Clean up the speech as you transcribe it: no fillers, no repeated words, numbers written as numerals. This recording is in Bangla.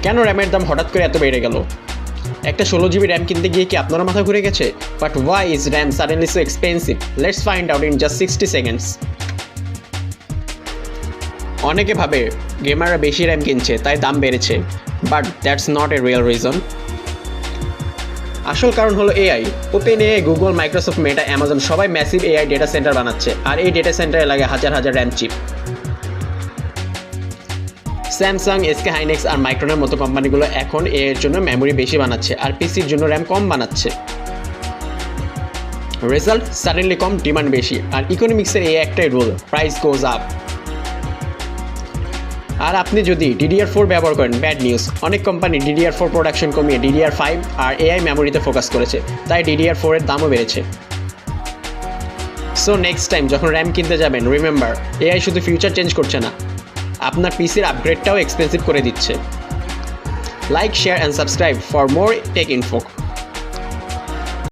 কেন র্যামের দাম হঠাৎ করে এত বেড়ে গেল? একটা 16 GB র্যাম কিনতে গিয়ে কি আপনারা মাথা ঘুরে গেছে? But why is RAM suddenly so expensive? Let's find out in just 60 seconds. অনেকে ভাবে গেমাররা বেশি র্যাম কিনছে তাই দাম বেড়েছে, but that's not a real reason. আসল কারণ হলো AI. OpenAI, Google, Microsoft, Meta, Amazon সবাই ম্যাসিভ এআই ডেটা সেন্টার বানাচ্ছে, আর এই ডেটা সেন্টারে লাগে হাজার হাজার RAM chip. Samsung, SK Hynix আর মাইক্রনের মতো কোম্পানিগুলো এখন এর জন্য মেমোরি বেশি বানাচ্ছে আর পিসির জন্য র্যাম কম বানাচ্ছে। রেজাল্ট সাডেনলি কম, ডিমান্ড বেশি। আর ইকোনমিক্সের এই একটাই রুল, প্রাইস গোজ আপ। আর আপনি যদি DDR4 ব্যবহার করেন, ব্যাড নিউজ। অনেক কোম্পানি DDR4 প্রোডাকশন কমিয়ে DDR5 আর এআই মেমোরিতে ফোকাস করেছে, তাই DDR4 এর দামও বেড়েছে। সো নেক্সট টাইম যখন র্যাম কিনতে যাবেন, রিমেম্বার এআই শুধু ফিউচার চেঞ্জ করছে না, আপনার পিসির আপগ্রেডটাও এক্সপেন্সিভ করে দিচ্ছে। Like, share and subscribe for more tech info.